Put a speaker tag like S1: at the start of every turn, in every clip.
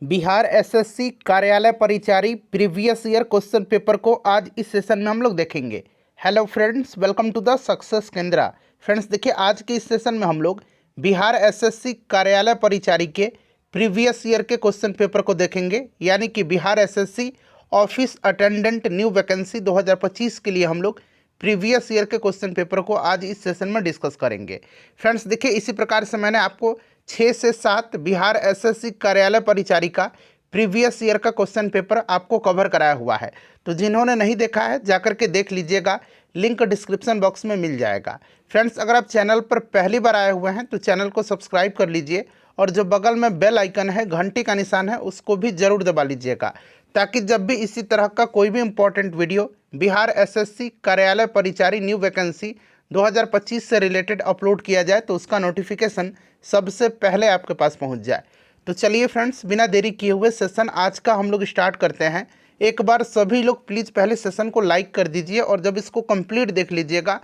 S1: Bihar SSC कार्यालय परिचारी previous year question paper को आज इस सेशन में हम लोग देखेंगे। Hello friends, welcome to the success Kendra. Friends देखिए, आज के इस सेशन में हम लोग बिहार एसएससी कार्यालय परिचारी के प्रीवियस ईयर के क्वेश्चन पेपर को देखेंगे, यानी कि Bihar SSC office attendant new vacancy 2025 के लिए हम लोग प्रीवियस ईयर के क्वेश्चन पेपर को आज इस सेशन में डिस्कस करेंगे। फ्रेंड्स देखिए, इसी प्रकार से मैंने आपको 6 से 7 बिहार एसएससी कार्यालय परिचारी का प्रीवियस ईयर का क्वेश्चन पेपर आपको कवर कराया हुआ है। तो जिन्होंने नहीं देखा है जाकर के देख लीजिएगा, लिंक डिस्क्रिप्शन बॉक्स में मिल जाएगा। फ्रेंड्स अगर आप चैनल पर पहली बार आए हुए हैं तो चैनल को सब्सक्राइब कर लीजिए और जो बगल में बेल आइकन है, घंटी का निशान है, उसको भी ज़रूर दबा लीजिएगा, ताकि जब भी इसी तरह का कोई भी इम्पोर्टेंट वीडियो बिहार एसएससी कार्यालय परिचारी न्यू वैकेंसी 2025 से रिलेटेड अपलोड किया जाए तो उसका नोटिफिकेशन सबसे पहले आपके पास पहुंच जाए। तो चलिए फ्रेंड्स, बिना देरी किए हुए सेशन आज का हम लोग स्टार्ट करते हैं। एक बार सभी लोग प्लीज़ पहले सेशन को लाइक कर दीजिए और जब इसको कंप्लीट देख लीजिएगा,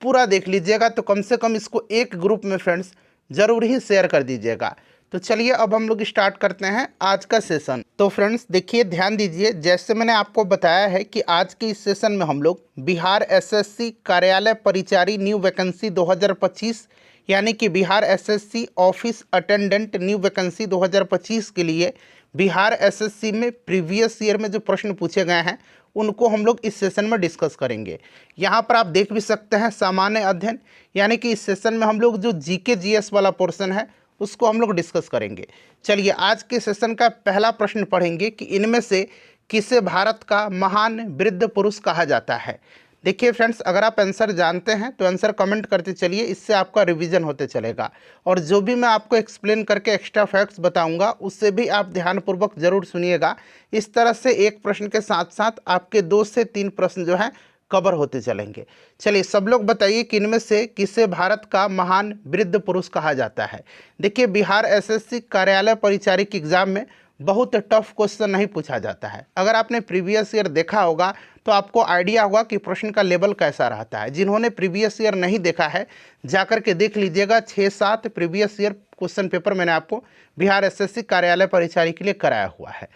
S1: पूरा देख लीजिएगा, तो कम से कम इसको एक ग्रुप में फ्रेंड्स ज़रूर ही शेयर कर दीजिएगा। तो चलिए अब हम लोग स्टार्ट करते हैं आज का सेशन। तो फ्रेंड्स देखिए, ध्यान दीजिए, जैसे मैंने आपको बताया है कि आज के इस सेशन में हम लोग बिहार एसएससी कार्यालय परिचारी न्यू वैकेंसी 2025 यानी कि Bihar SSC office attendant new vacancy 2025 के लिए बिहार एसएससी में प्रीवियस ईयर में जो प्रश्न पूछे गए हैं उनको हम लोग इस सेशन में डिस्कस करेंगे। यहाँ पर आप देख भी सकते हैं सामान्य अध्ययन, यानी कि इस सेशन में हम लोग जो जीके जीएस वाला पोर्शन है उसको हम लोग डिस्कस करेंगे। चलिए आज के सेशन का पहला प्रश्न पढ़ेंगे कि इनमें से किसे भारत का महान वृद्ध पुरुष कहा जाता है। देखिए फ्रेंड्स, अगर आप आंसर जानते हैं तो आंसर कमेंट करते चलिए, इससे आपका रिवीजन होते चलेगा। और जो भी मैं आपको एक्सप्लेन करके एक्स्ट्रा फैक्ट्स बताऊंगा उससे भी आप ध्यानपूर्वक ज़रूर सुनिएगा। इस तरह से एक प्रश्न के साथ साथ आपके 2 से 3 प्रश्न जो हैं कवर होते चलेंगे। चलिए सब लोग बताइए कि इनमें से किसे भारत का महान वृद्ध पुरुष कहा जाता है। देखिए, बिहार एसएससी कार्यालय परिचारी के एग्जाम में बहुत टफ क्वेश्चन नहीं पूछा जाता है। अगर आपने प्रीवियस ईयर देखा होगा तो आपको आइडिया होगा कि प्रश्न का लेवल कैसा रहता है। जिन्होंने प्रीवियस ईयर नहीं देखा है जाकर के देख लीजिएगा, 6-7 प्रीवियस ईयर क्वेश्चन पेपर मैंने आपको बिहार एसएससी कार्यालय परिचारी के लिए कराया हुआ है।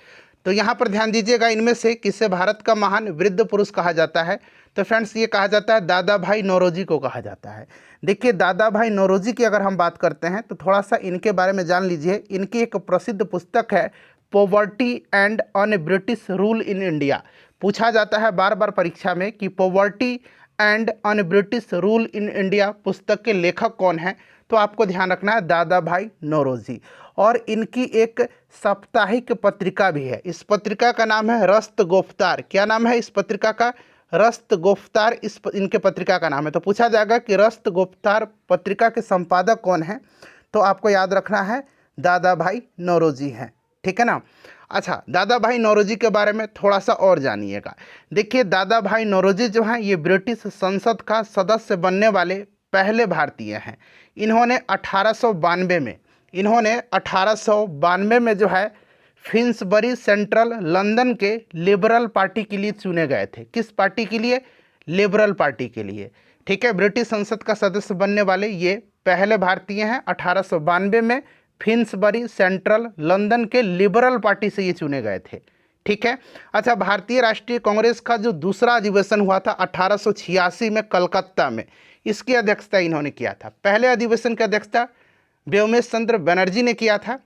S1: तो यहाँ पर ध्यान दीजिएगा, इनमें से किसे भारत का महान वृद्ध पुरुष कहा जाता है। तो फ्रेंड्स ये कहा जाता है दादा भाई नौरोजी को कहा जाता है। देखिए, दादा भाई नौरोजी की अगर हम बात करते हैं तो थोड़ा सा इनके बारे में जान लीजिए। इनकी एक प्रसिद्ध पुस्तक है poverty and un British rule in India. पूछा जाता है बार बार परीक्षा में कि poverty and un British rule in India पुस्तक के लेखक कौन है, तो आपको ध्यान रखना है दादा भाई नौरोजी। और इनकी एक साप्ताहिक पत्रिका भी है। इस पत्रिका का नाम है रस्त गोफ्तार। क्या नाम है इस पत्रिका का? रस्त गोफ्तार इनके पत्रिका का नाम है। तो पूछा जाएगा कि रस्त गोफ्तार पत्रिका के संपादक कौन है, तो आपको याद रखना है दादा भाई नौरोजी हैं। ठीक है ना। अच्छा, दादा भाई नौरोजी के बारे में थोड़ा सा और जानिएगा। देखिए, दादा भाई नौरोजी जो हैं ये ब्रिटिश संसद का सदस्य बनने वाले पहले भारतीय हैं। इन्होंने 1892 में जो है फिन्सबरी सेंट्रल लंदन के लिबरल पार्टी के लिए चुने गए थे। किस पार्टी के लिए? लिबरल पार्टी के लिए। ठीक है, ब्रिटिश संसद का सदस्य बनने वाले ये पहले भारतीय हैं। 1892 में फिन्सबरी सेंट्रल लंदन के लिबरल पार्टी से ये चुने गए थे। ठीक है। अच्छा, भारतीय राष्ट्रीय कांग्रेस का जो दूसरा अधिवेशन हुआ था 1886 में कलकत्ता में, इसकी अध्यक्षता इन्होंने किया था। पहले अधिवेशन की अध्यक्षता व्योमेश चंद्र बनर्जी ने किया था।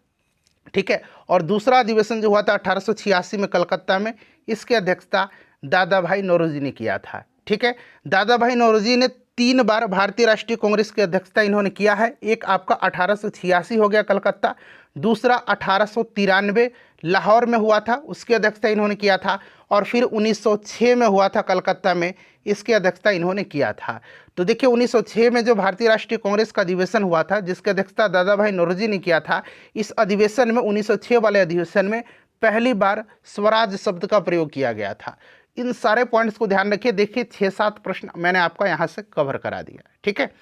S1: ठीक है। और दूसरा अधिवेशन जो हुआ था 1886 में कलकत्ता में, इसकी अध्यक्षता दादा भाई नौरोजी ने किया था। ठीक है। दादा भाई नौरोजी ने 3 बार भारतीय राष्ट्रीय कांग्रेस की अध्यक्षता इन्होंने किया है। एक आपका 1886 हो गया कलकत्ता, दूसरा 1893 लाहौर में हुआ था, उसकी अध्यक्षता इन्होंने किया था, और फिर 1906 में हुआ था कलकत्ता में, इसकी अध्यक्षता इन्होंने किया था। तो देखिए, 1906 में जो भारतीय राष्ट्रीय कांग्रेस का अधिवेशन हुआ था जिसकी अध्यक्षता दादा भाई नौरोजी ने किया था, इस अधिवेशन में 1906 वाले अधिवेशन में पहली बार स्वराज शब्द का प्रयोग किया गया था। इन सारे पॉइंट्स को ध्यान रखिए। देखिए, 6-7 प्रश्न मैंने आपका यहाँ से कवर करा दिया। ठीक है।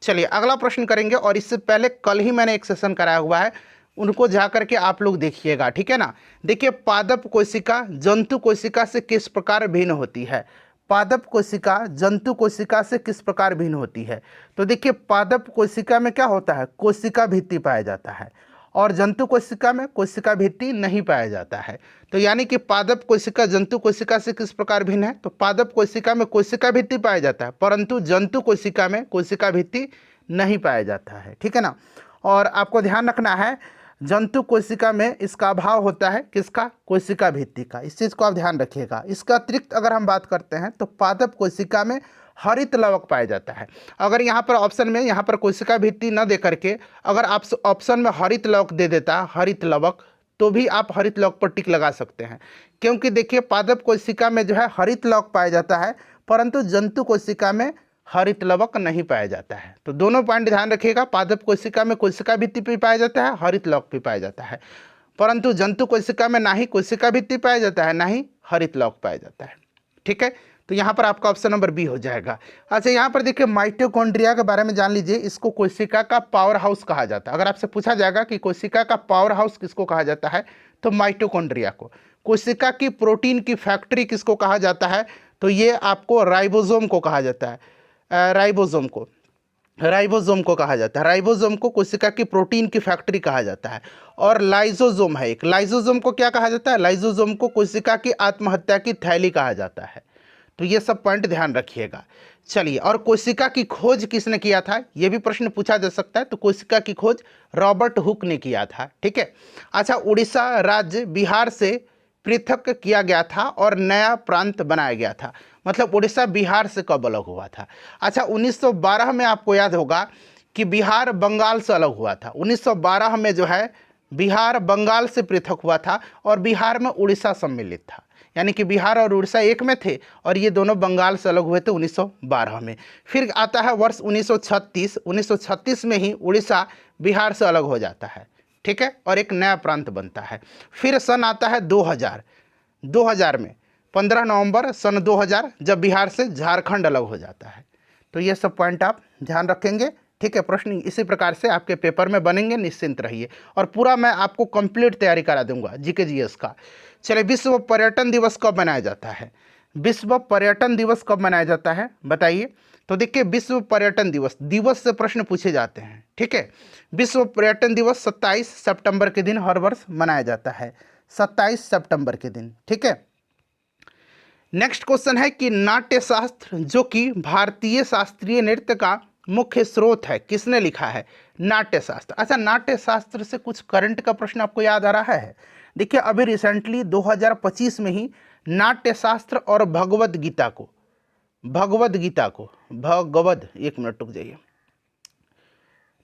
S1: चलिए अगला प्रश्न करेंगे, और इससे पहले कल ही मैंने एक सेशन कराया हुआ है, उनको जा करके आप लोग देखिएगा। ठीक है ना। देखिए, पादप कोशिका जंतु कोशिका से किस प्रकार भिन्न होती है? पादप कोशिका जंतु कोशिका से किस प्रकार भिन्न होती है? तो देखिए, पादप कोशिका में क्या होता है? कोशिका भित्ति पाया जाता है, और जंतु कोशिका में कोशिका भित्ति नहीं पाया जाता है। तो यानी कि पादप कोशिका जंतु कोशिका से किस प्रकार भिन्न है, तो पादप कोशिका में कोशिका भित्ति पाया जाता है परंतु जंतु कोशिका में कोशिका भित्ति नहीं पाया जाता है, ठीक है ना। और आपको ध्यान रखना है जंतु कोशिका में इसका अभाव होता है, किसका, कोशिका भित्ति का, इस चीज़ को आप ध्यान रखिएगा। इसका अतिरिक्त अगर हम बात करते हैं तो पादप कोशिका में हरित लवक पाया जाता है। अगर यहाँ पर ऑप्शन में यहाँ पर कोशिका भित्ति न दे करके अगर आप ऑप्शन में हरित लवक दे देता, हरित लवक, तो भी आप हरित लवक पर टिक लगा सकते हैं, क्योंकि देखिए पादप कोशिका में जो है हरित लवक पाया जाता है परंतु जंतु कोशिका में हरित लवक नहीं पाया जाता है। तो दोनों पॉइंट ध्यान रखिएगा, पादप कोशिका में कोशिका भित्ति भी पाया जाता है, हरित लवक भी पाया जाता है, परंतु जंतु कोशिका में ना ही कोशिका भित्ति पाया जाता है ना ही हरित लवक पाया जाता है, ठीक है। तो यहाँ पर आपका ऑप्शन नंबर बी हो जाएगा। अच्छा, यहाँ पर देखिए माइटोकॉन्ड्रिया के बारे में जान लीजिए, इसको कोशिका का पावर हाउस कहा जाता है। अगर आपसे पूछा जाएगा कि कोशिका का पावर हाउस किसको कहा जाता है, तो माइटोकॉन्ड्रिया को। कोशिका की प्रोटीन की फैक्ट्री किसको कहा जाता है, तो ये आपको राइबोसोम को कहा जाता है, राइबोसोम को कहा जाता है। राइबोसोम को कोशिका की प्रोटीन की फैक्ट्री कहा जाता है। और लाइसोसोम है एक, लाइसोसोम को क्या कहा जाता है, लाइसोसोम को कोशिका की आत्महत्या की थैली कहा जाता है। तो ये सब पॉइंट ध्यान रखिएगा। चलिए, और कोशिका की खोज किसने किया था, ये भी प्रश्न पूछा जा सकता है। तो कोशिका की खोज रॉबर्ट हुक ने किया था, ठीक है। अच्छा, उड़ीसा राज्य बिहार से पृथक किया गया था और नया प्रांत बनाया गया था, मतलब उड़ीसा बिहार से कब अलग हुआ था। अच्छा, 1912 में आपको याद होगा कि बिहार बंगाल से अलग हुआ था। 1912 में जो है बिहार बंगाल से पृथक हुआ था और बिहार में उड़ीसा सम्मिलित था, यानी कि बिहार और उड़ीसा एक में थे और ये दोनों बंगाल से अलग हुए थे 1912 में। फिर आता है वर्ष 1936, 1936 में ही उड़ीसा बिहार से अलग हो जाता है, ठीक है, और एक नया प्रांत बनता है। फिर सन आता है 2000 में 15 नवंबर सन 2000, जब बिहार से झारखंड अलग हो जाता है। तो ये सब पॉइंट आप ध्यान रखेंगे, ठीक है। प्रश्न इसी प्रकार से आपके पेपर में बनेंगे, निश्चिंत रहिए। और पूरा मैं आपको कंप्लीट तैयारी करा दूंगा जीके जीएस का। चलिए, विश्व पर्यटन दिवस कब मनाया जाता है, विश्व पर्यटन दिवस कब मनाया जाता है बताइए। तो देखिए, विश्व पर्यटन दिवस से प्रश्न पूछे जाते हैं, ठीक है। विश्व पर्यटन दिवस 27 सितंबर के दिन हर वर्ष मनाया जाता है, 27 सितंबर के दिन, ठीक है। नेक्स्ट क्वेश्चन है कि नाट्य शास्त्र जो कि भारतीय शास्त्रीय नृत्य का मुख्य स्रोत है, किसने लिखा है, नाट्य शास्त्र। अच्छा, नाट्य शास्त्र से कुछ करंट का प्रश्न आपको याद आ रहा है। देखिए, अभी रिसेंटली 2025 में ही नाट्य शास्त्र और भगवद गीता को एक मिनट रुक जाइए,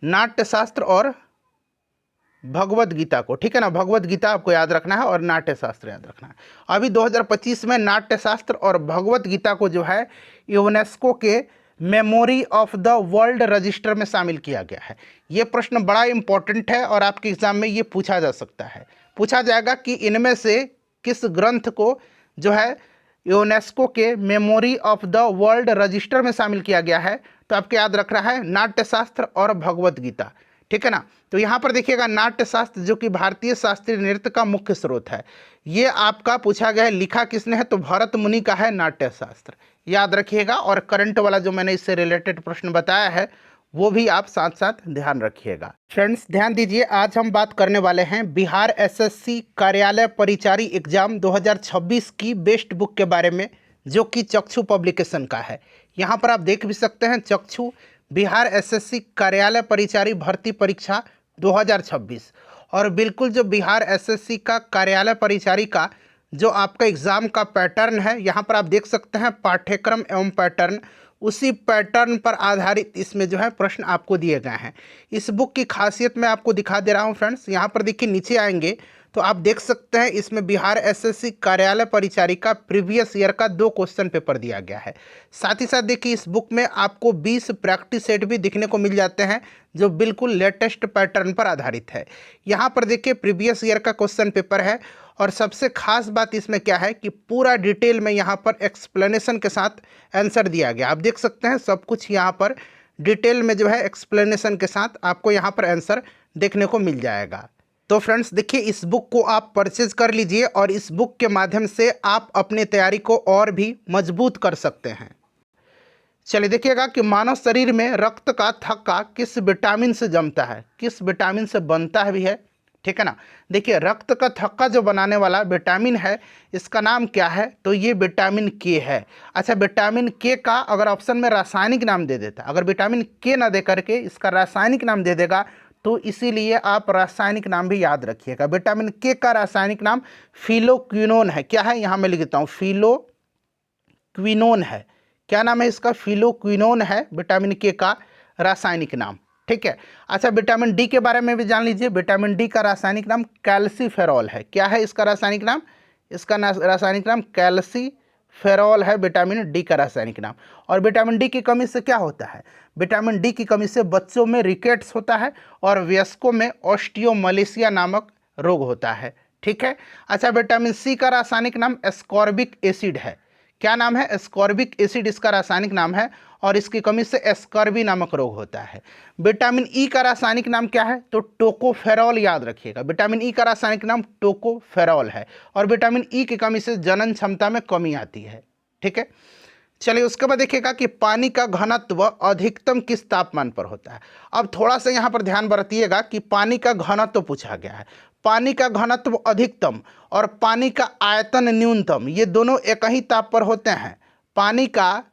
S1: नाट्य शास्त्र और भगवद गीता को, ठीक है ना, भगवद गीता आपको याद रखना है और नाट्य शास्त्र याद रखना है। अभी 2025 में नाट्य शास्त्र और भगवद गीता को जो है यूनेस्को के memory of the world register में शामिल किया गया है। ये प्रश्न बड़ा इंपॉर्टेंट है और आपके एग्जाम में ये पूछा जा सकता है, पूछा जाएगा कि इनमें से किस ग्रंथ को जो है यूनेस्को के memory of the world register में शामिल किया गया है। तो आपको याद रख रहा है नाट्य शास्त्र और भगवद गीता, ठीक है ना। तो यहाँ पर देखिएगा नाट्य शास्त्र जो कि भारतीय शास्त्रीय नृत्य का मुख्य स्रोत है, ये आपका पूछा गया है, लिखा किसने है, तो भरत मुनि का है नाट्य शास्त्र, याद रखिएगा। और करंट वाला जो मैंने इससे रिलेटेड प्रश्न बताया है वो भी आप साथ साथ ध्यान रखिएगा। फ्रेंड्स, ध्यान दीजिए, आज हम बात करने वाले हैं बिहार एसएससी कार्यालय परिचारी एग्जाम 2026 की बेस्ट बुक के बारे में, जो कि चक्षु पब्लिकेशन का है। यहाँ पर आप देख भी सकते हैं, चक्षु बिहार एसएससी कार्यालय परिचारी भर्ती परीक्षा 2026। और बिल्कुल जो बिहार एसएससी का कार्यालय परिचारी का जो आपका एग्ज़ाम का पैटर्न है, यहाँ पर आप देख सकते हैं पाठ्यक्रम एवं पैटर्न, उसी पैटर्न पर आधारित इसमें जो है प्रश्न आपको दिए गए हैं। इस बुक की खासियत मैं आपको दिखा दे रहा हूँ फ्रेंड्स। यहाँ पर देखिए, नीचे आएंगे तो आप देख सकते हैं इसमें बिहार एसएससी कार्यालय परिचारी का प्रीवियस ईयर का 2 क्वेश्चन पेपर दिया गया है। साथ ही साथ देखिए, इस बुक में आपको 20 प्रैक्टिस सेट भी दिखने को मिल जाते हैं जो बिल्कुल लेटेस्ट पैटर्न पर आधारित है। यहाँ पर देखिए, प्रीवियस ईयर का क्वेश्चन पेपर है और सबसे खास बात इसमें क्या है कि पूरा डिटेल में यहाँ पर एक्सप्लेनेशन के साथ आंसर दिया गया। आप देख सकते हैं सब कुछ यहाँ पर डिटेल में जो है एक्सप्लेनेशन के साथ आपको यहाँ पर आंसर देखने को मिल जाएगा। तो फ्रेंड्स देखिए, इस बुक को आप परचेज कर लीजिए और इस बुक के माध्यम से आप अपनी तैयारी को और भी मजबूत कर सकते हैं। चलिए देखिएगा कि मानव शरीर में रक्त का थक्का किस विटामिन से जमता है, किस विटामिन से बनता है भी है, ठीक है ना। देखिए रक्त का थक्का जो बनाने वाला विटामिन है इसका नाम क्या है, तो ये विटामिन के है। अच्छा, विटामिन के का अगर ऑप्शन में रासायनिक नाम दे देता, अगर विटामिन के ना दे करके इसका रासायनिक नाम दे देगा तो इसीलिए आप रासायनिक नाम भी याद रखिएगा। विटामिन के का रासायनिक नाम फिलोक्विनोन है। क्या है, यहाँ मैं लिख देता हूँ, फिलोक्विनोन है। क्या नाम है इसका, फिलोक्विनोन है विटामिन के का रासायनिक नाम। ठीक है। अच्छा, विटामिन डी के बारे में भी जान लीजिए। विटामिन डी का रासायनिक नाम कैल्सीफेरॉल है। क्या है इसका रासायनिक नाम, इसका रासायनिक नाम कैल्सीफेरॉल है विटामिन डी का रासायनिक नाम। और विटामिन डी की कमी से क्या होता है, विटामिन डी की कमी से बच्चों में रिकेट्स होता है और वयस्कों में ऑस्टियोमलेशिया नामक रोग होता है। ठीक है। अच्छा, विटामिन सी का रासायनिक नाम एस्कॉर्बिक एसिड है। क्या नाम है, एस्कॉर्बिक एसिड इसका रासायनिक नाम है और इसकी कमी से एस्कर्बी नामक रोग होता है। विटामिन ई का रासायनिक नाम क्या है, तो टोकोफेरॉल याद रखिएगा। विटामिन ई का रासायनिक नाम टोकोफेरॉल है और विटामिन ई की कमी से जनन क्षमता में कमी आती है। ठीक है। चलिए उसके बाद देखिएगा कि पानी का घनत्व अधिकतम किस तापमान पर होता है। अब थोड़ा सा यहाँ पर ध्यान बरतिएगा कि पानी का घनत्व पूछा गया है। पानी का घनत्व अधिकतम और पानी का आयतन न्यूनतम, ये दोनों एक ही ताप पर होते हैं। पानी का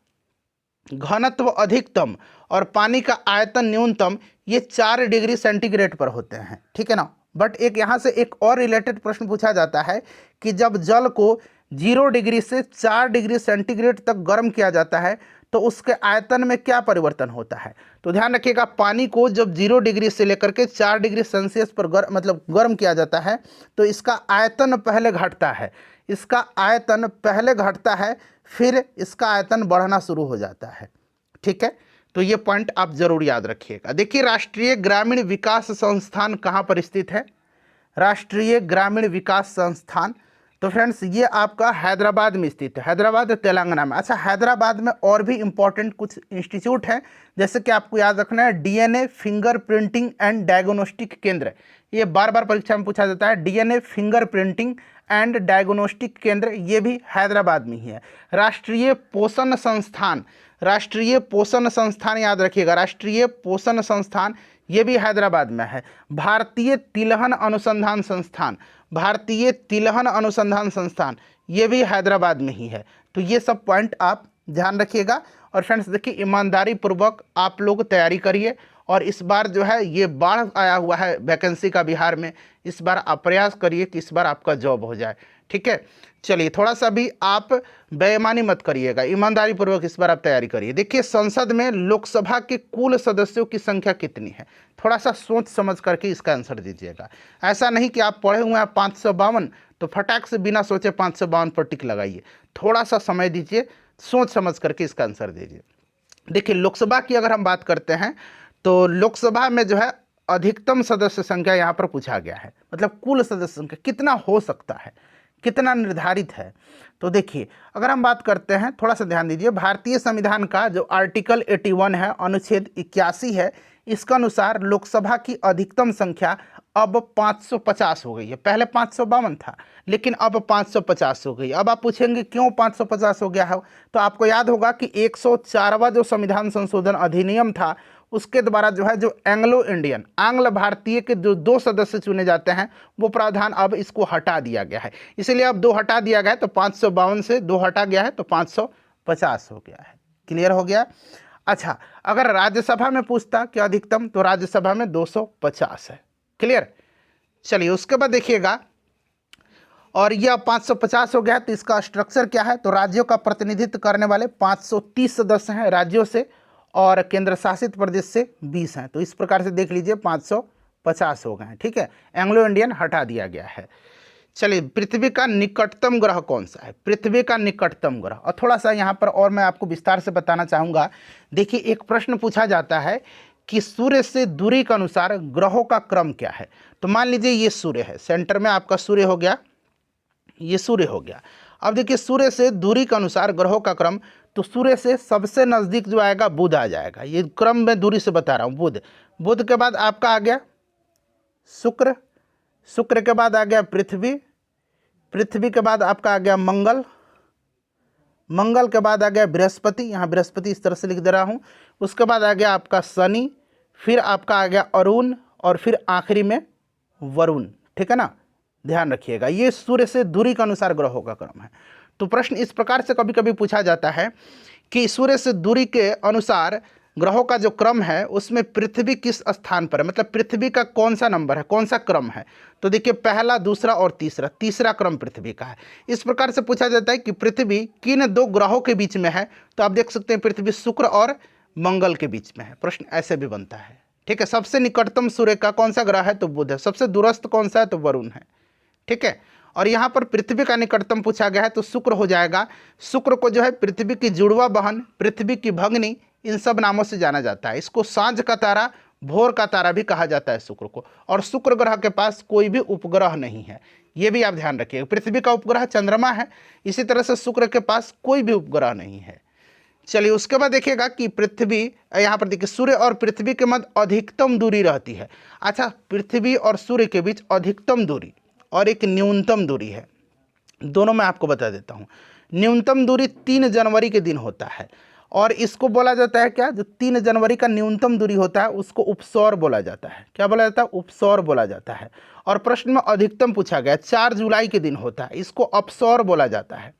S1: घनत्व अधिकतम और पानी का आयतन न्यूनतम ये 4 डिग्री सेंटीग्रेड पर होते हैं। ठीक है ना। बट एक यहाँ से एक और रिलेटेड प्रश्न पूछा जाता है कि जब जल को 0 डिग्री से 4 डिग्री सेंटीग्रेड तक गर्म किया जाता है तो उसके आयतन में क्या परिवर्तन होता है। तो ध्यान रखिएगा, पानी को जब 0 डिग्री से लेकर के 4 डिग्री सेल्सियस पर गर्म किया जाता है तो इसका आयतन पहले घटता है, इसका आयतन पहले घटता है, फिर इसका आयतन बढ़ना शुरू हो जाता है। ठीक है। तो ये पॉइंट आप जरूर याद रखिएगा। देखिए राष्ट्रीय ग्रामीण विकास संस्थान कहाँ पर स्थित है, राष्ट्रीय ग्रामीण विकास संस्थान, तो फ्रेंड्स ये आपका हैदराबाद में स्थित है, हैदराबाद तेलंगाना में। अच्छा, हैदराबाद में और भी इंपॉर्टेंट कुछ इंस्टीट्यूट हैं, जैसे कि आपको याद रखना है DNA finger printing and diagnostic केंद्र, ये बार बार परीक्षा में पूछा जाता है। DNA finger printing and diagnostic केंद्र ये भी हैदराबाद में ही है। राष्ट्रीय पोषण संस्थान, राष्ट्रीय पोषण संस्थान याद रखिएगा, राष्ट्रीय पोषण संस्थान ये भी हैदराबाद में है। भारतीय तिलहन अनुसंधान संस्थान, भारतीय तिलहन अनुसंधान संस्थान ये भी हैदराबाद में ही है। तो ये सब पॉइंट आप ध्यान रखिएगा। और फ्रेंड्स देखिए, ईमानदारी पूर्वक आप लोग तैयारी करिए और इस बार जो है ये बाढ़ आया हुआ है वैकेंसी का बिहार में, इस बार आप प्रयास करिए कि इस बार आपका जॉब हो जाए। ठीक है। चलिए थोड़ा सा भी आप बेईमानी मत करिएगा, ईमानदारी पूर्वक इस बार आप तैयारी करिए। देखिए संसद में लोकसभा के कुल सदस्यों की संख्या कितनी है, थोड़ा सा सोच समझ करके इसका आंसर दीजिएगा। ऐसा नहीं कि आप पढ़े हुए हैं 552 तो फटाक से बिना सोचे 552 पर टिक लगाइए, थोड़ा सा समय दीजिए, सोच समझ करके इसका आंसर दीजिए। देखिए लोकसभा की अगर हम बात करते हैं तो लोकसभा में जो है अधिकतम सदस्य संख्या यहाँ पर पूछा गया है, मतलब कुल सदस्य संख्या कितना हो सकता है, कितना निर्धारित है। तो देखिए अगर हम बात करते हैं, थोड़ा सा ध्यान दीजिए, भारतीय संविधान का जो आर्टिकल 81 है, अनुच्छेद 81 है, इसके अनुसार लोकसभा की अधिकतम संख्या अब 550 हो गई है। पहले 552 था लेकिन अब 550 हो गई। अब आप पूछेंगे क्यों 550 हो गया है, तो आपको याद होगा कि 104वां जो संविधान संशोधन अधिनियम था उसके द्वारा जो है, जो एंग्लो इंडियन आंग्ल भारतीय के जो 2 सदस्य चुने जाते हैं वो प्रावधान अब इसको हटा दिया गया है, इसलिए अब 2 हटा दिया गया है। तो 552 से 2 हटा गया है तो 550 हो गया है। क्लियर हो गया। अच्छा, अगर राज्यसभा में पूछता कि अधिकतम, तो राज्यसभा में 250 है। क्लियर। चलिए उसके बाद देखिएगा, और यह 550 हो गया तो इसका स्ट्रक्चर क्या है, तो राज्यों का प्रतिनिधित्व करने वाले 530 सदस्य हैं राज्यों से और केंद्र शासित प्रदेश से 20 हैं। तो इस प्रकार से देख लीजिए 550 हो गए हैं। ठीक है, एंग्लो इंडियन हटा दिया गया है। चलिए पृथ्वी का निकटतम ग्रह कौन सा है, पृथ्वी का निकटतम ग्रह, और थोड़ा सा यहाँ पर और मैं आपको विस्तार से बताना चाहूँगा। देखिए एक प्रश्न पूछा जाता है कि सूर्य से दूरी के अनुसार ग्रहों का क्रम क्या है। तो मान लीजिए ये सूर्य है, सेंटर में आपका सूर्य हो गया, ये सूर्य हो गया। अब देखिए सूर्य से दूरी के अनुसार ग्रहों का क्रम, तो सूर्य से सबसे नज़दीक जो आएगा बुध आ जाएगा, ये क्रम में दूरी से बता रहा हूँ। बुध, बुध के बाद आपका आ गया शुक्र, शुक्र के बाद आ गया पृथ्वी, पृथ्वी के बाद आपका आ गया मंगल, मंगल के बाद आ गया बृहस्पति, यहाँ बृहस्पति इस तरह से लिख दे रहा हूँ। उसके बाद आ गया आपका शनि, फिर आपका आ गया अरुण और फिर आखिरी में वरुण। ठीक है ना, ध्यान रखिएगा। ये सूर्य से दूरी के अनुसार ग्रहों का क्रम है। तो प्रश्न इस प्रकार से कभी कभी पूछा जाता है कि सूर्य से दूरी के अनुसार ग्रहों का जो क्रम है उसमें पृथ्वी किस स्थान पर है, मतलब पृथ्वी का कौन सा नंबर है, कौन सा क्रम है। तो देखिए पहला, दूसरा और तीसरा, तीसरा क्रम पृथ्वी का है। इस प्रकार से पूछा जाता है कि पृथ्वी किन दो ग्रहों के बीच में है। तो आप देख सकते हैं पृथ्वी शुक्र और मंगल के बीच में है। प्रश्न ऐसे भी बनता है। ठीक है, सबसे निकटतम सूर्य का कौन सा ग्रह है, तो बुध है। सबसे दूरस्थ कौन सा है, तो वरुण है। ठीक है, और यहाँ पर पृथ्वी का निकटतम पूछा गया है तो शुक्र हो जाएगा। शुक्र को जो है पृथ्वी की जुड़वा बहन, पृथ्वी की भगनी, इन सब नामों से जाना जाता है। इसको सांझ का तारा, भोर का तारा भी कहा जाता है शुक्र को। और शुक्र ग्रह के पास कोई भी उपग्रह नहीं है, ये भी आप ध्यान रखिएगा। पृथ्वी का उपग्रह चंद्रमा है, इसी तरह से शुक्र के पास कोई भी उपग्रह नहीं है। चलिए उसके बाद देखिएगा कि पृथ्वी, यहाँ पर देखिए सूर्य और पृथ्वी के मध्य अधिकतम दूरी रहती है। अच्छा, पृथ्वी और सूर्य के बीच अधिकतम दूरी और एक न्यूनतम दूरी है, दोनों मैं आपको बता देता हूँ। न्यूनतम दूरी 3 जनवरी के दिन होता है और इसको बोला जाता है क्या, जो 3 जनवरी का न्यूनतम दूरी होता है उसको उपसौर बोला जाता है। क्या बोला जाता है, उपसौर बोला जाता है। और प्रश्न में अधिकतम पूछा गया 4 जुलाई के दिन होता है, इसको अपसौर बोला जाता है।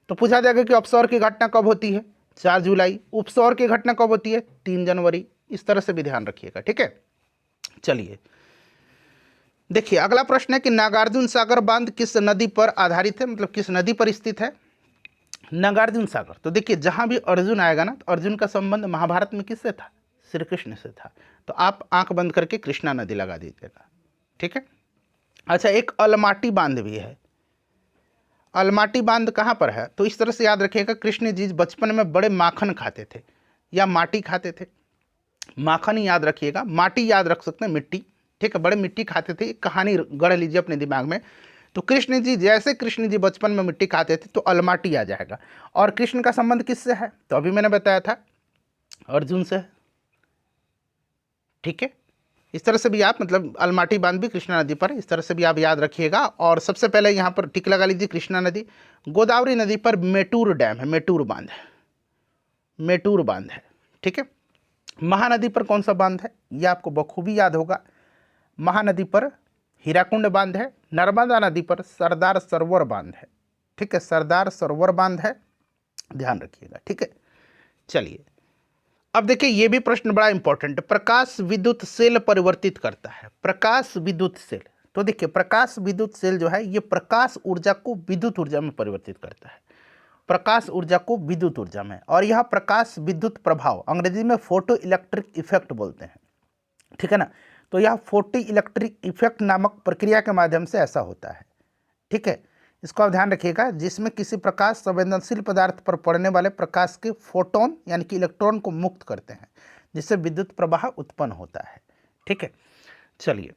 S1: तो पूछा जाएगा कि अपसौर की घटना कब होती है, 4 जुलाई। उपसौर की घटना कब होती है, 3 जनवरी। इस तरह से भी ध्यान रखिएगा। ठीक है, चलिए देखिए अगला प्रश्न है कि नागार्जुन सागर बांध किस नदी पर आधारित है, मतलब किस नदी पर स्थित है। नागार्जुन सागर, तो देखिए जहां भी अर्जुन आएगा ना, तो अर्जुन का संबंध महाभारत में किससे था, श्री कृष्ण से था। तो आप आंख बंद करके कृष्णा नदी लगा दीजिएगा। ठीक है, अच्छा एक अलमाटी बांध भी है। अलमाटी बांध कहाँ पर है, तो इस तरह से याद रखिएगा, कृष्ण जी बचपन में बड़े माखन खाते थे या माटी खाते थे। माखन ही याद रखिएगा, माटी याद रख सकते हैं, मिट्टी। ठीक है, बड़े मिट्टी खाते थे, कहानी गढ़ लीजिए अपने दिमाग में। तो कृष्ण जी, जैसे कृष्ण जी बचपन में मिट्टी खाते थे तो अलमाटी आ जाएगा। और कृष्ण का संबंध किससे है, तो अभी मैंने बताया था अर्जुन से है। ठीक है, इस तरह से भी आप, मतलब अलमाटी बांध भी कृष्णा नदी पर, इस तरह से भी आप याद रखिएगा। और सबसे पहले यहाँ पर टिक लगा लीजिए, कृष्णा नदी। गोदावरी नदी पर मेटूर डैम है, मेटूर बांध है, मेटूर बांध है। ठीक है, महानदी पर कौन सा बांध है, यह आपको बखूबी याद होगा। महानदी पर हीराकुंड बांध है। नर्मदा नदी पर सरदार सरोवर बांध है। ठीक है, सरदार सरोवर बांध है, ध्यान रखिएगा। ठीक है, चलिए अब देखिए ये भी प्रश्न बड़ा इंपॉर्टेंट है। प्रकाश विद्युत सेल परिवर्तित करता है, प्रकाश विद्युत सेल। तो देखिए प्रकाश विद्युत सेल जो है ये प्रकाश ऊर्जा को विद्युत ऊर्जा में परिवर्तित करता है, प्रकाश ऊर्जा को विद्युत ऊर्जा में। और यह प्रकाश विद्युत प्रभाव अंग्रेजी में फोटो इलेक्ट्रिक इफेक्ट बोलते हैं। ठीक है ना, तो यह फोटो इलेक्ट्रिक इफेक्ट नामक प्रक्रिया के माध्यम से ऐसा होता है। ठीक है, इसको आप ध्यान रखिएगा, जिसमें किसी प्रकाश संवेदनशील पदार्थ पर पड़ने वाले प्रकाश के फोटोन यानी कि इलेक्ट्रॉन को मुक्त करते हैं, जिससे विद्युत प्रवाह उत्पन्न होता है। ठीक है, चलिए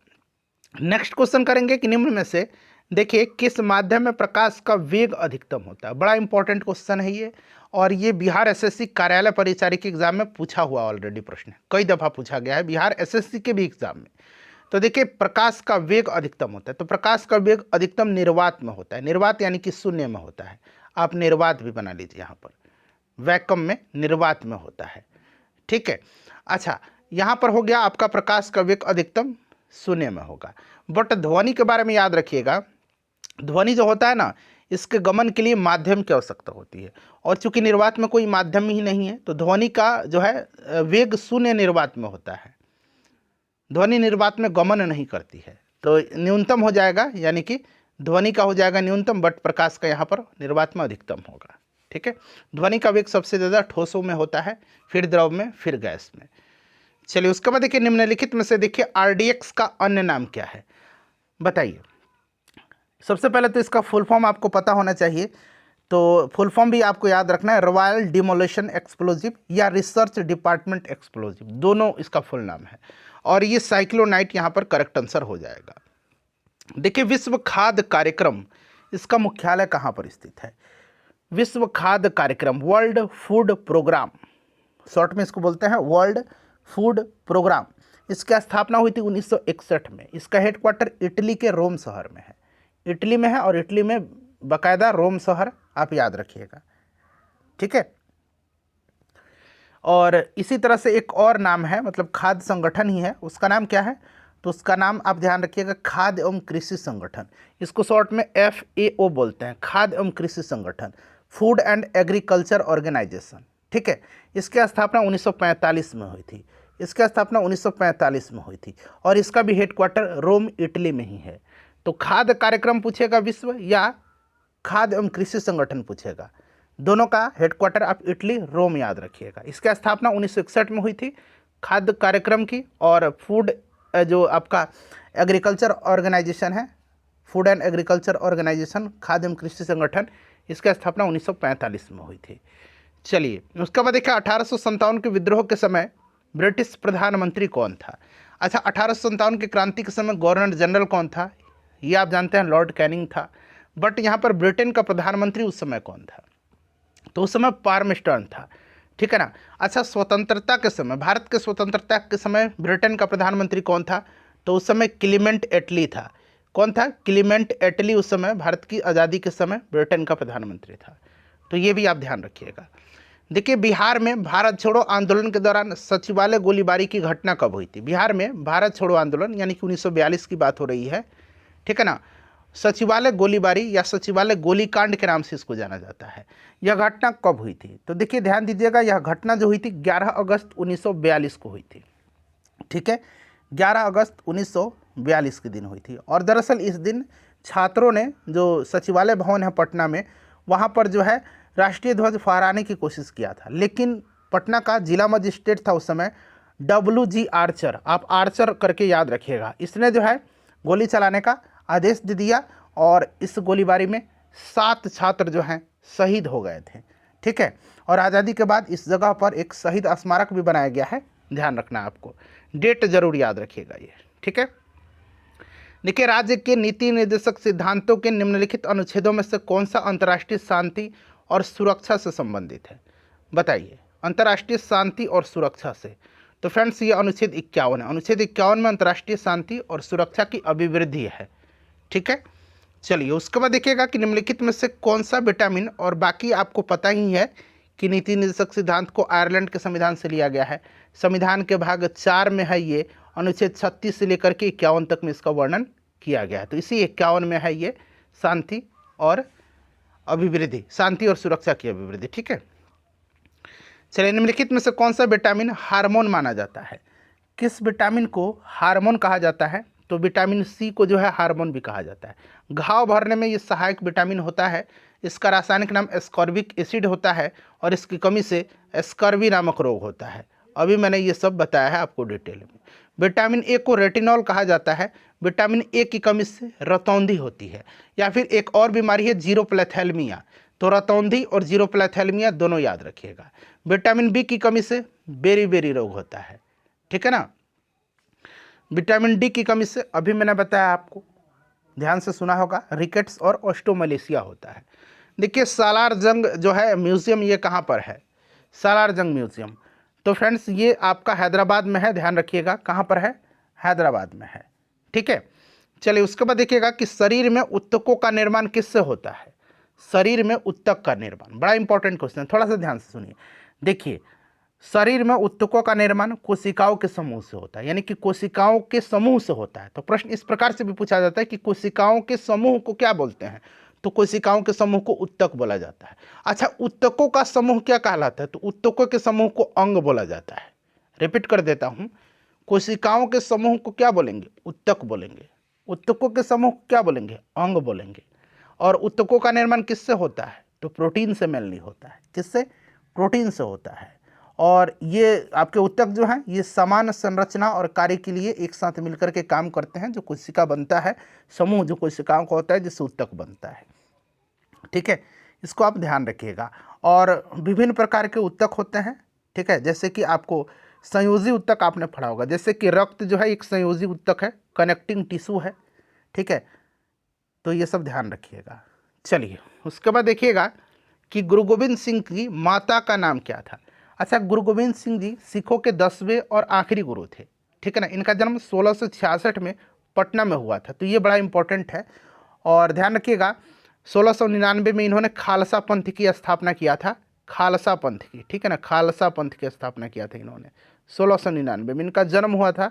S1: नेक्स्ट क्वेश्चन करेंगे कि निम्न में से देखिए किस माध्यम में प्रकाश का वेग अधिकतम होता है। बड़ा इंपॉर्टेंट क्वेश्चन है ये, और ये बिहार एसएससी कार्यालय परिचारी के एग्जाम में पूछा हुआ ऑलरेडी प्रश्न है, कई दफ़ा पूछा गया है बिहार एसएससी के भी एग्जाम में। तो देखिए प्रकाश का वेग अधिकतम होता है, तो प्रकाश का वेग अधिकतम निर्वात में होता है। निर्वात यानी कि शून्य में होता है, आप निर्वात भी बना लीजिए, यहाँ पर वैक्यूम में निर्वात में होता है। ठीक है, अच्छा यहाँ पर हो गया आपका प्रकाश का वेग अधिकतम शून्य में होगा। बट ध्वनि के बारे में याद रखिएगा, ध्वनि जो होता है ना, इसके गमन के लिए माध्यम की आवश्यकता होती है, और चूंकि निर्वात में कोई माध्यम ही नहीं है तो ध्वनि का जो है वेग शून्य निर्वात में होता है। ध्वनि निर्वात में गमन नहीं करती है, तो न्यूनतम हो जाएगा, यानी कि ध्वनि का हो जाएगा न्यूनतम, बट प्रकाश का यहाँ पर निर्वात में अधिकतम होगा। ठीक है, ध्वनि का वेग सबसे ज़्यादा ठोसों में होता है, फिर द्रव में, फिर गैस में। चलिए उसके बाद देखिए निम्नलिखित में से देखिए आरडीएक्स का अन्य नाम क्या है, बताइए। सबसे पहले तो इसका फुल फॉर्म आपको पता होना चाहिए, तो फुल फॉर्म भी आपको याद रखना है, रॉयल डिमोलिशन एक्सप्लोजिव या रिसर्च डिपार्टमेंट एक्सप्लोजिव, दोनों इसका फुल नाम है। और ये साइक्लोनाइट यहाँ पर करेक्ट आंसर हो जाएगा। देखिए विश्व खाद्य कार्यक्रम, इसका मुख्यालय कहाँ पर स्थित है। विश्व खाद्य कार्यक्रम, वर्ल्ड फूड प्रोग्राम, शॉर्ट में इसको बोलते हैं वर्ल्ड फूड प्रोग्राम। इसकी स्थापना हुई थी 1961 में। इसका हेडक्वार्टर इटली के रोम शहर में है, इटली में है, और इटली में बाकायदा रोम शहर आप याद रखिएगा। ठीक है, और इसी तरह से एक और नाम है, मतलब खाद्य संगठन ही है, उसका नाम क्या है, तो उसका नाम आप ध्यान रखिएगा, खाद्य एवं कृषि संगठन। इसको शॉर्ट में FAO बोलते हैं, खाद्य एवं कृषि संगठन, फूड एंड एग्रीकल्चर ऑर्गेनाइजेशन। ठीक है, इसकी स्थापना 1945 में हुई थी। इसकी स्थापना 1945 में हुई थी और इसका भी हेडक्वार्टर रोम इटली में ही है। तो खाद्य कार्यक्रम पूछेगा विश्व या खाद्य एवं कृषि संगठन पूछेगा, दोनों का हेडक्वार्टर आप इटली रोम याद रखिएगा। इसकी स्थापना 1961 में हुई थी खाद्य कार्यक्रम की, और फूड जो आपका एग्रीकल्चर ऑर्गेनाइजेशन है, फूड एंड एग्रीकल्चर ऑर्गेनाइजेशन, खाद्य एवं कृषि संगठन, इसकी स्थापना 1945 में हुई थी। चलिए उसके बाद देखिए 1857 के विद्रोह के समय ब्रिटिश प्रधानमंत्री कौन था। अच्छा, 1857 की क्रांति के समय गवर्नर जनरल कौन था, ये आप जानते हैं लॉर्ड कैनिंग था। बट यहाँ पर ब्रिटेन का प्रधानमंत्री उस समय कौन था, तो उस समय पार्मस्टर्न था। ठीक है ना। अच्छा, स्वतंत्रता के समय, भारत के स्वतंत्रता के समय ब्रिटेन का प्रधानमंत्री कौन था, तो उस समय क्लीमेंट एटली था। कौन था, क्लीमेंट एटली उस समय भारत की आज़ादी के समय ब्रिटेन का प्रधानमंत्री था। तो ये भी आप ध्यान रखिएगा। देखिए बिहार में भारत छोड़ो आंदोलन के दौरान सचिवालय गोलीबारी की घटना कब हुई थी। बिहार में भारत छोड़ो आंदोलन यानी कि 1942 की बात हो रही है। ठीक है ना। सचिवालय गोलीबारी या सचिवालय गोलीकांड के नाम से इसको जाना जाता है। यह घटना कब हुई थी, तो देखिए ध्यान दीजिएगा, यह घटना जो हुई थी 11 अगस्त 1942 को हुई थी। ठीक है, 11 अगस्त 1942 के दिन हुई थी। और दरअसल इस दिन छात्रों ने, जो सचिवालय भवन है पटना में, वहाँ पर जो है राष्ट्रीय ध्वज फहराने की कोशिश किया था, लेकिन पटना का जिला मजिस्ट्रेट था उस समय WG आर्चर, आप आर्चर करके याद रखिएगा, इसने जो है गोली चलाने का आदेश दे दिया और इस गोलीबारी में 7 छात्र जो हैं शहीद हो गए थे। ठीक है, और आज़ादी के बाद इस जगह पर एक शहीद स्मारक भी बनाया गया है, ध्यान रखना आपको, डेट जरूर याद रखिएगा ये। ठीक है, देखिए राज्य के नीति निर्देशक सिद्धांतों के निम्नलिखित अनुच्छेदों में से कौन सा अंतर्राष्ट्रीय शांति और सुरक्षा से संबंधित है, बताइए। अंतर्राष्ट्रीय शांति और सुरक्षा से, तो फ्रेंड्स ये अनुच्छेद 51 है। अनुच्छेद 51 में अंतर्राष्ट्रीय शांति और सुरक्षा की अभिवृद्धि है। ठीक है, चलिए उसके बाद देखिएगा कि निम्नलिखित में से कौन सा विटामिन, और बाकी आपको पता ही है कि नीति निर्देशक सिद्धांत को आयरलैंड के संविधान से लिया गया है। संविधान के भाग 4 में है ये, अनुच्छेद 36 से लेकर के 51 तक में इसका वर्णन किया गया है। तो इसी 51 में है ये शांति और अभिवृद्धि, शांति और सुरक्षा की अभिवृद्धि। ठीक है, चलिए निम्नलिखित में से कौन सा विटामिन हार्मोन माना जाता है। किस विटामिन को हार्मोन कहा जाता है, तो विटामिन C को जो है हार्मोन भी कहा जाता है। घाव भरने में ये सहायक विटामिन होता है। इसका रासायनिक नाम एस्कॉर्बिक एसिड होता है और इसकी कमी से एस्कर्वी नामक रोग होता है। अभी मैंने ये सब बताया है आपको डिटेल में। विटामिन A को रेटिनॉल कहा जाता है। विटामिन A की कमी से रतौंधी होती है, या फिर एक और बीमारी है जीरोप्लेथेलमिया। तो रतौंधी और जीरोप्लेथेलमिया दोनों याद रखिएगा। विटामिन B की कमी से बेरी रोग होता है। ठीक है ना। विटामिन D की कमी से, अभी मैंने बताया आपको, ध्यान से सुना होगा, रिकेट्स और ऑस्टोमलेशिया होता है। देखिए सालार जंग जो है म्यूजियम, ये कहाँ पर है, सालार जंग म्यूजियम, तो फ्रेंड्स ये आपका हैदराबाद में है, ध्यान रखिएगा कहाँ पर है, हैदराबाद में है। ठीक है, चलिए उसके बाद देखिएगा कि शरीर में ऊतकों का निर्माण किससे होता है। शरीर में ऊतक का निर्माण बड़ा इंपॉर्टेंट क्वेश्चन है, थोड़ा सा ध्यान से सुनिए। देखिए शरीर में ऊतकों का निर्माण कोशिकाओं के समूह से होता है, यानी कि कोशिकाओं के समूह से होता है। तो प्रश्न इस प्रकार से भी पूछा जाता है कि कोशिकाओं के समूह को क्या बोलते हैं, तो कोशिकाओं के समूह को ऊतक बोला जाता है। अच्छा, ऊतकों का समूह क्या कहलाता है, तो ऊतकों के समूह को अंग बोला जाता है। रिपीट कर देता हूँ, कोशिकाओं के समूह को क्या बोलेंगे, ऊतक बोलेंगे। ऊतकों के समूह को क्या बोलेंगे, अंग बोलेंगे। और ऊतकों का निर्माण किससे होता है, तो प्रोटीन से मेनली होता है। किससे, प्रोटीन से होता है। और ये आपके ऊतक जो हैं ये समान संरचना और कार्य के लिए एक साथ मिलकर के काम करते हैं। जो कोशिका बनता है, समूह जो कोशिकाओं का होता है, जिससे ऊतक बनता है। ठीक है, इसको आप ध्यान रखिएगा। और विभिन्न प्रकार के ऊतक होते हैं। ठीक है, जैसे कि आपको संयोजी ऊतक आपने पढ़ा होगा, जैसे कि रक्त जो है एक संयोजी ऊतक है, कनेक्टिंग टिश्यू है। ठीक है, तो ये सब ध्यान रखिएगा। चलिए उसके बाद देखिएगा कि गुरु गोविंद सिंह की माता का नाम क्या था। अच्छा, गुरु गोविंद सिंह जी सिखों के 10वें और आखिरी गुरु थे। ठीक है ना। इनका जन्म 1666 में पटना में हुआ था, तो ये बड़ा इंपॉर्टेंट है। और ध्यान रखिएगा 1699 में इन्होंने खालसा पंथ की स्थापना किया था, खालसा पंथ की। ठीक है ना, खालसा पंथ की स्थापना किया था इन्होंने 1699 में। इनका जन्म हुआ था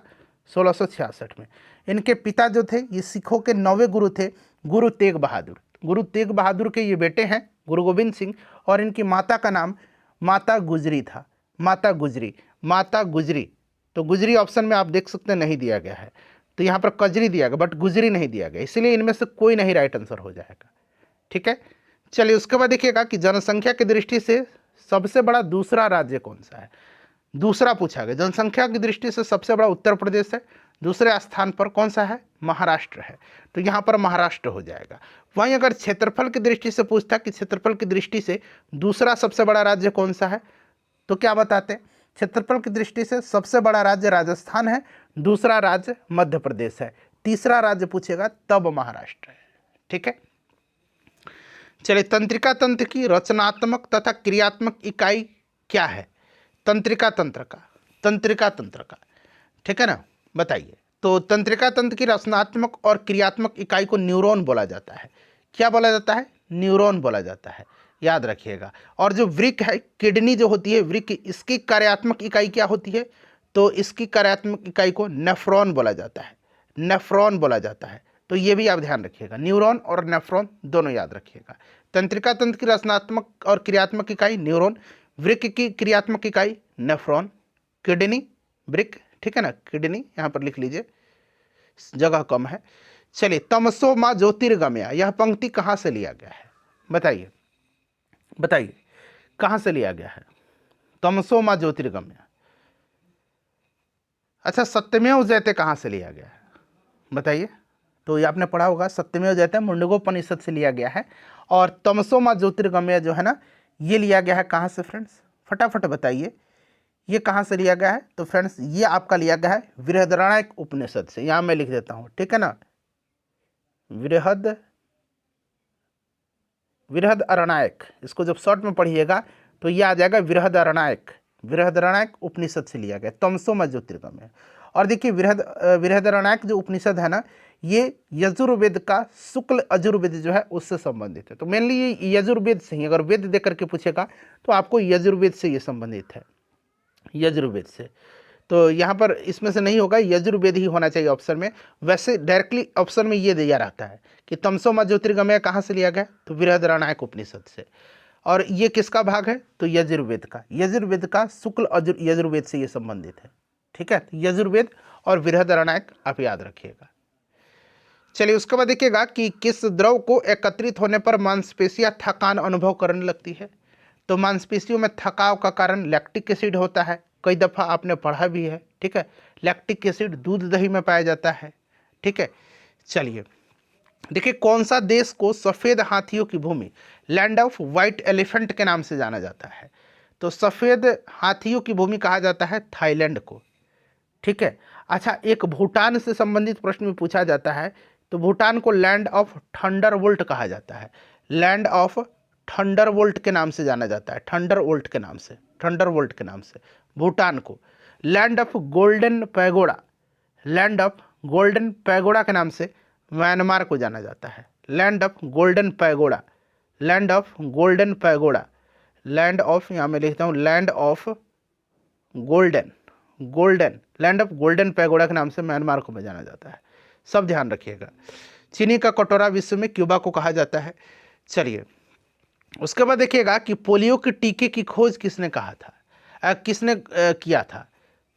S1: 1666 में। इनके पिता जो थे ये सिखों के 9वें गुरु थे, गुरु तेग बहादुर। गुरु तेग बहादुर के ये बेटे हैं गुरु गोविंद सिंह, और इनकी माता का नाम माता गुजरी था। माता गुजरी, माता गुजरी। तो गुजरी ऑप्शन में आप देख सकते हैं नहीं दिया गया है, तो यहाँ पर कजरी दिया गया बट गुजरी नहीं दिया गया, इसलिए इनमें से कोई नहीं राइट आंसर हो जाएगा। ठीक है, चलिए उसके बाद देखिएगा कि जनसंख्या की दृष्टि से सबसे बड़ा दूसरा राज्य कौन सा है। दूसरा पूछा गया, जनसंख्या की दृष्टि से सबसे बड़ा उत्तर प्रदेश है, दूसरे स्थान पर कौन सा है, महाराष्ट्र है, तो यहाँ पर महाराष्ट्र हो जाएगा। वहीं अगर क्षेत्रफल की दृष्टि से पूछता कि क्षेत्रफल की दृष्टि से दूसरा सबसे बड़ा राज्य कौन सा है, तो क्या बताते हैं, क्षेत्रफल की दृष्टि से सबसे बड़ा राज्य राजस्थान है, दूसरा राज्य मध्य प्रदेश है, तीसरा राज्य पूछेगा तब महाराष्ट्र है। ठीक है, चलिए तंत्रिका तंत्र की रचनात्मक तथा क्रियात्मक इकाई क्या है। तंत्रिका तंत्र का, ठीक है ना, बताइए। तो तंत्रिका तंत्र की रचनात्मक और क्रियात्मक इकाई को न्यूरॉन बोला जाता है। क्या बोला जाता है, न्यूरॉन बोला जाता है, याद रखिएगा। और जो वृक्क है, किडनी जो होती है वृक्क, इसकी कार्यात्मक इकाई क्या होती है, तो इसकी कार्यात्मक इकाई को नेफ्रॉन बोला जाता है, नेफ्रॉन बोला जाता है। तो ये भी आप ध्यान रखिएगा, न्यूरॉन और नेफ्रॉन दोनों याद रखिएगा। तंत्रिका तंत्र की रचनात्मक और क्रियात्मक इकाई न्यूरॉन, वृक्क की क्रियात्मक इकाई नेफ्रॉन, किडनी वृक्क, ठीक है ना, किडनी यहाँ पर लिख लीजिए, जगह कम है। चलिए तमसो माँ ज्योतिर्गमया, यह पंक्ति कहाँ से लिया गया है, बताइए बताइए कहाँ से लिया गया है, तमसो माँ ज्योतिर्गमया। अच्छा, सत्यमेव जयते कहाँ से लिया गया है, बताइए। तो ये आपने पढ़ा होगा, सत्यमेव जयते मुंडकोपनिषद से लिया गया है, और तमसो माँ ज्योतिर्गमया जो है ना, ये लिया गया है कहाँ से फ्रेंड्स, फटाफट बताइए, ये कहाँ से लिया गया है। तो फ्रेंड्स ये आपका लिया गया है बृहदारण्यक उपनिषद से, यहाँ मैं लिख देता हूँ, ठीक है ना, बृहदारण्यक, इसको जब शॉर्ट में पढ़िएगा तो ये आ जाएगा बृहदारण्यक उपनिषद से लिया गया, तमसो माँ ज्योतिर्गमया। और देखिए बृहदारण्यक जो उपनिषद है ना, ये यजुर्वेद का शुक्ल यजुर्वेद जो है उससे संबंधित है। तो मेनली ये यजुर्वेद से ही, अगर वेद दे करके पूछेगा तो आपको यजुर्वेद से ये संबंधित है, यजुर्वेद से। तो यहाँ पर इसमें से नहीं होगा, यजुर्वेद ही होना चाहिए ऑप्शन में। वैसे डायरेक्टली ऑप्शन में ये दिया रहता है कि तमसो माँ ज्योतिर्गमया कहाँ से लिया गया, तो बृहदारण्यक उपनिषद से। और ये किसका भाग है, तो यजुर्वेद का शुक्ल यजुर्वेद से ये संबंधित है। ठीक है, यजुर्वेद और बृहदारण्यक आप याद रखिएगा। चलिए उसके बाद देखिएगा कि किस द्रव को एकत्रित होने पर मांसपेशियां थकान अनुभव करने लगती है। तो मांसपेशियों में थकाव का कारण लैक्टिक एसिड होता है, कई दफ़ा आपने पढ़ा भी है। ठीक है, लैक्टिक एसिड दूध दही में पाया जाता है। ठीक है, चलिए देखिए कौन सा देश को सफ़ेद हाथियों की भूमि, लैंड ऑफ वाइट एलिफेंट के नाम से जाना जाता है। तो सफ़ेद हाथियों की भूमि कहा जाता है थाईलैंड को। ठीक है, अच्छा एक भूटान से संबंधित प्रश्न भी पूछा जाता है, तो भूटान को लैंड ऑफ थंडरबोल्ट कहा जाता है, लैंड ऑफ थंडरबोल्ट के नाम से जाना जाता है, थंडरबोल्ट के नाम से भूटान को। लैंड ऑफ गोल्डन पैगोडा के नाम से म्यांमार को जाना जाता है, land of golden pagoda, land of यहाँ मैं लिखता हूँ लैंड ऑफ गोल्डन पैगोडा के नाम से म्यांमार को जाना जाता है, सब ध्यान रखिएगा। चीनी का कटोरा विश्व में क्यूबा को कहा जाता है। चलिए उसके बाद देखिएगा कि पोलियो के टीके की खोज किसने किया था,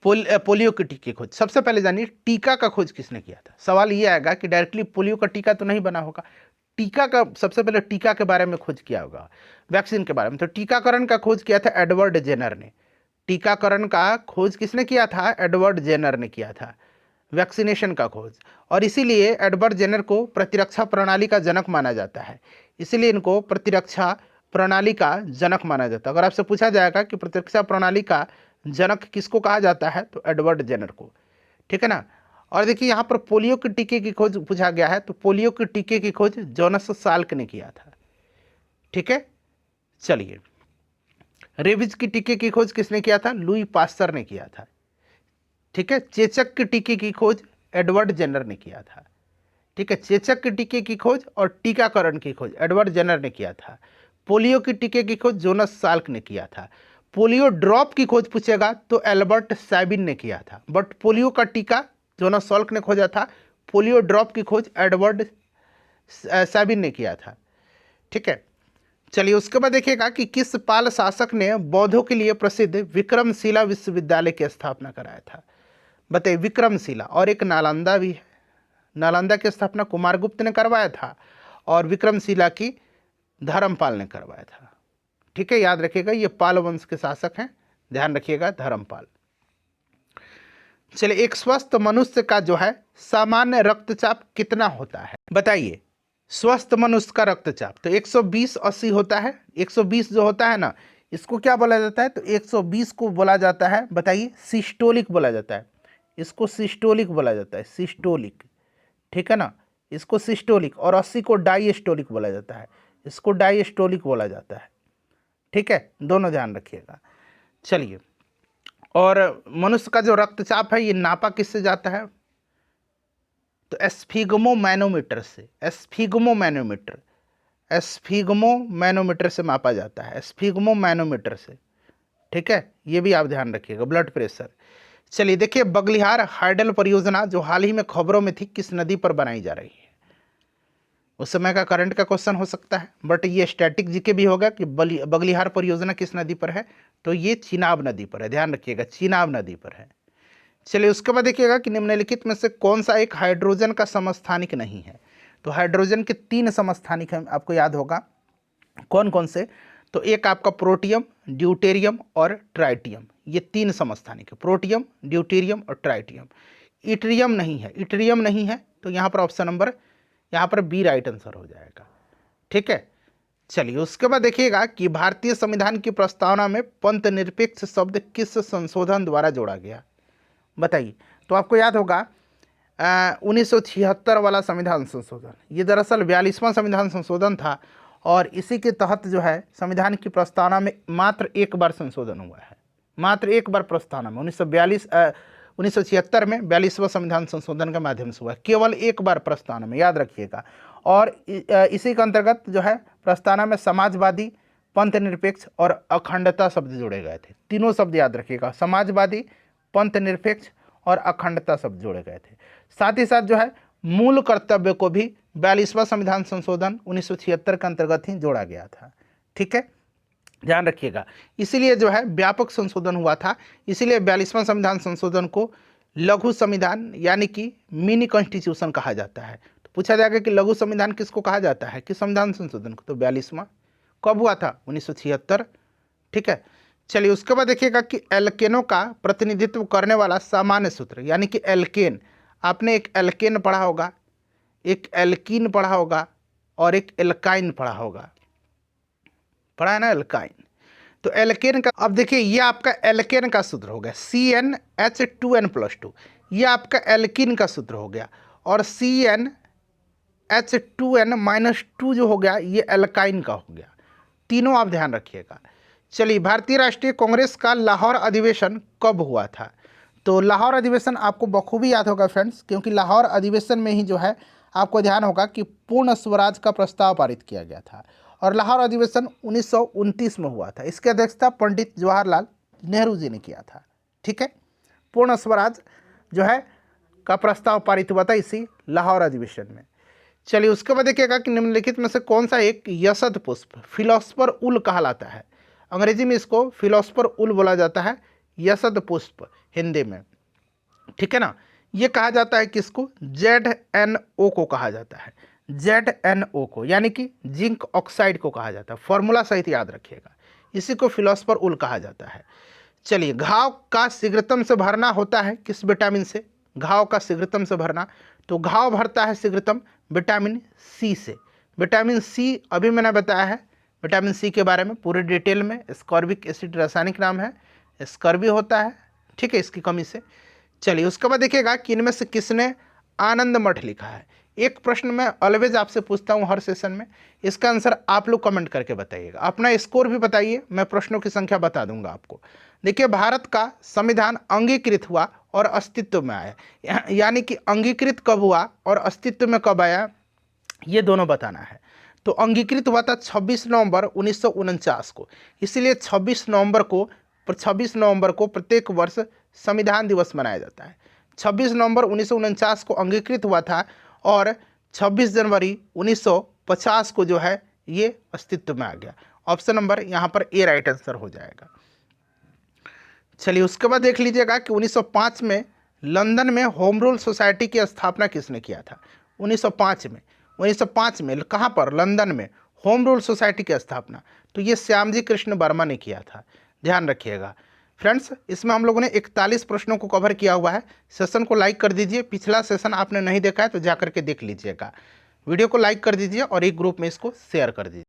S1: पोलियो के टीके की खोज। सबसे पहले जानिए टीका का खोज किसने किया था। सवाल ये आएगा कि डायरेक्टली पोलियो का टीका तो नहीं बना होगा, टीका का सबसे पहले टीका के बारे में खोज किया होगा, वैक्सीन के बारे में। तो टीकाकरण का खोज किया था एडवर्ड जेनर ने। टीकाकरण का खोज किसने किया था, एडवर्ड जेनर ने किया था, वैक्सीनेशन का खोज। और इसीलिए एडवर्ड जेनर को प्रतिरक्षा प्रणाली का जनक माना जाता है, इसीलिए इनको प्रतिरक्षा प्रणाली का जनक माना जाता है। अगर आपसे पूछा जाएगा कि प्रतिरक्षा प्रणाली का जनक किसको कहा जाता है, तो एडवर्ड जेनर को। ठीक है ना। और देखिए यहाँ पर पोलियो के टीके की खोज पूछा गया है, तो पोलियो के टीके की खोज जोनास साल्क ने किया था। ठीक है, चलिए रेबीज की टीके की खोज किसने किया था, लुई पास्चर ने किया था। ठीक है, चेचक के टीके की खोज एडवर्ड जेनर ने किया था। ठीक है, चेचक के टीके की खोज और टीकाकरण की खोज एडवर्ड जेनर ने किया था। पोलियो की टीके की खोज जोनास साल्क ने किया था। पोलियो ड्रॉप की खोज पूछेगा तो एल्बर्ट सैबिन ने किया था। बट पोलियो का टीका जोनास सॉल्क ने खोजा था। पोलियो ड्रॉप की खोज एडवर्ड सैबिन ने किया था। ठीक है, चलिए उसके बाद देखिएगा कि किस पाल शासक ने बौद्धों के लिए प्रसिद्ध विक्रमशिला विश्वविद्यालय की स्थापना कराया था। बताइए, विक्रमशिला, और एक नालंदा भी है। नालंदा की स्थापना कुमारगुप्त ने करवाया था और विक्रमशिला की धर्मपाल ने करवाया था। ठीक है, याद रखिएगा ये पाल वंश के शासक हैं, ध्यान रखिएगा, धर्मपाल। चलिए, एक स्वस्थ मनुष्य का जो है सामान्य रक्तचाप कितना होता है, बताइए। स्वस्थ मनुष्य का रक्तचाप तो 120/80 होता है। 120 जो होता है ना, इसको क्या बोला जाता है, तो 120 को बोला जाता है, बताइए, सिस्टोलिक बोला जाता है। इसको सिस्टोलिक बोला जाता है, सिस्टोलिक। ठीक है ना, इसको सिस्टोलिक, और 80 को डायस्टोलिक बोला जाता है, इसको डायस्टोलिक बोला जाता है। ठीक है, दोनों ध्यान रखिएगा। चलिए, और मनुष्य का जो रक्तचाप है ये नापा किससे जाता है, तो एस्फिग्मोमैनोमीटर से। एस्फिग्मोमैनोमीटर से मापा जाता है, एस्फिग्मोमैनोमीटर से। ठीक है, ये भी आप ध्यान रखिएगा, ब्लड प्रेशर। चलिए देखिए, बगलिहार हाइडल परियोजना जो हाल ही में खबरों में थी, किस नदी पर बनाई जा रही है। उस समय का करंट का क्वेश्चन हो सकता है, बट ये स्टैटिक जीके भी होगा कि बगलिहार परियोजना किस नदी पर है, तो ये चिनाब नदी पर है, ध्यान रखिएगा, चिनाब नदी पर है। चलिए उसके बाद देखिएगा कि निम्नलिखित में से कौन सा एक हाइड्रोजन का समस्थानिक नहीं है। तो हाइड्रोजन के 3 समस्थानिक हैं, आपको याद होगा कौन कौन से, तो एक आपका प्रोटियम, ड्यूटेरियम और ट्राइटियम, ये 3 समस्थानिक है, प्रोटियम, ड्यूटेरियम और ट्राइटियम। इट्रियम नहीं है, इट्रियम नहीं है, तो यहाँ पर ऑप्शन नंबर, यहाँ पर बी राइट आंसर हो जाएगा। ठीक है, चलिए उसके बाद देखिएगा कि भारतीय संविधान की प्रस्तावना में पंथ निरपेक्ष शब्द किस संशोधन द्वारा जोड़ा गया, बताइए। तो आपको याद होगा 1976 वाला संविधान संशोधन, ये दरअसल 42वां संविधान संशोधन था, और इसी के तहत जो है संविधान की प्रस्तावना में मात्र एक बार संशोधन हुआ है, मात्र एक बार प्रस्तावना में 1976 में 42वां संविधान संशोधन के माध्यम से हुआ, केवल एक बार प्रस्तावना में, याद रखिएगा। और इसी के अंतर्गत जो है प्रस्तावना में समाजवादी, पंथ निरपेक्ष और अखंडता शब्द जोड़े गए थे। तीनों शब्द याद रखिएगा, समाजवादी, पंथ निरपेक्ष और अखंडता शब्द जोड़े गए थे। साथ ही साथ जो है मूल कर्तव्य को भी 42वां संविधान संशोधन 1976 के अंतर्गत ही जोड़ा गया था। ठीक है, ध्यान रखिएगा, इसीलिए जो है व्यापक संशोधन हुआ था, इसीलिए 42वां संविधान संशोधन को लघु संविधान यानी कि मिनी कॉन्स्टिट्यूशन कहा जाता है। तो पूछा जाएगा कि लघु संविधान किसको कहा जाता है, कि संविधान संशोधन को, तो 42वां कब हुआ था, 1976। ठीक है, चलिए उसके बाद देखिएगा कि एल्केनों का प्रतिनिधित्व करने वाला सामान्य सूत्र, यानी कि एल्केन, आपने एक एल्केन पढ़ा होगा, एक एल्कीन पढ़ा होगा और एक एल्काइन पढ़ा होगा, पढ़ा है ना, एल्काइन। तो एल्केन का, अब देखिए ये आपका एल्केन का सूत्र हो गया CnH2n+2, ये आपका एल्कीन का सूत्र हो गया, और CnH2n-2 जो हो गया ये एल्काइन का हो गया। तीनों आप ध्यान रखिएगा। चलिए, भारतीय राष्ट्रीय कांग्रेस का लाहौर अधिवेशन कब हुआ था, तो लाहौर अधिवेशन आपको बखूबी याद होगा फ्रेंड्स, क्योंकि लाहौर अधिवेशन में ही जो है आपको ध्यान होगा कि पूर्ण स्वराज का प्रस्ताव पारित किया गया था, और लाहौर अधिवेशन 1929 में हुआ था। इसकी अध्यक्षता पंडित जवाहरलाल नेहरू जी ने किया था। ठीक है, पूर्ण स्वराज जो है का प्रस्ताव पारित हुआ था इसी लाहौर अधिवेशन में। चलिए उसके बाद देखिएगा कि निम्नलिखित में से कौन सा एक यशद पुष्प फिलोस्फर उल कहलाता है, अंग्रेजी में इसको फिलोस्फर उल बोला जाता है, यशद पुष्प हिंदी में। ठीक है ना, ये कहा जाता है किसको, ZnO को कहा जाता है, ZnO को, यानी कि जिंक ऑक्साइड को कहा जाता है, फॉर्मूला सहित याद रखिएगा, इसी को फिलोस्फर उल कहा जाता है। चलिए, घाव का शीघ्रतम से भरना होता है किस विटामिन से, घाव का शीघ्रतम से भरना, तो घाव भरता है शीघ्रतम विटामिन सी से। विटामिन सी अभी मैंने बताया है विटामिन सी के बारे में पूरे डिटेल में, स्कॉर्बिक एसिड रासायनिक नाम है, स्कर्वी होता है। ठीक है, इसकी कमी से। चलिए उसके बाद देखिएगा कि इनमें से किसने आनंद मठ लिखा है। एक प्रश्न मैं ऑलवेज आपसे पूछता हूँ हर सेशन में, इसका आंसर आप लोग कमेंट करके बताइएगा, अपना स्कोर भी बताइए, मैं प्रश्नों की संख्या बता दूंगा आपको। देखिए, भारत का संविधान अंगीकृत हुआ और अस्तित्व में आया, यानी कि अंगीकृत कब हुआ और अस्तित्व में कब आया, ये दोनों बताना है। तो अंगीकृत हुआ था 26 नवंबर 1949 को, इसलिए 26 नवंबर को प्रत्येक वर्ष संविधान दिवस मनाया जाता है। 26 नवंबर 1949 को अंगीकृत हुआ था और 26 जनवरी 1950 को जो है ये अस्तित्व में आ गया। ऑप्शन नंबर यहाँ पर ए राइट आंसर हो जाएगा। चलिए उसके बाद देख लीजिएगा कि 1905 में लंदन में होम रूल सोसाइटी की स्थापना किसने किया था। 1905 में कहाँ पर, लंदन में होम रूल सोसाइटी की स्थापना तो ये श्यामजी कृष्ण वर्मा ने किया था, ध्यान रखिएगा। फ्रेंड्स इसमें हम लोगों ने 41 प्रश्नों को कवर किया हुआ है। सेशन को लाइक कर दीजिए, पिछला सेशन आपने नहीं देखा है तो जा करके देख लीजिएगा। वीडियो को लाइक कर दीजिए और एक ग्रुप में इसको शेयर कर दीजिए।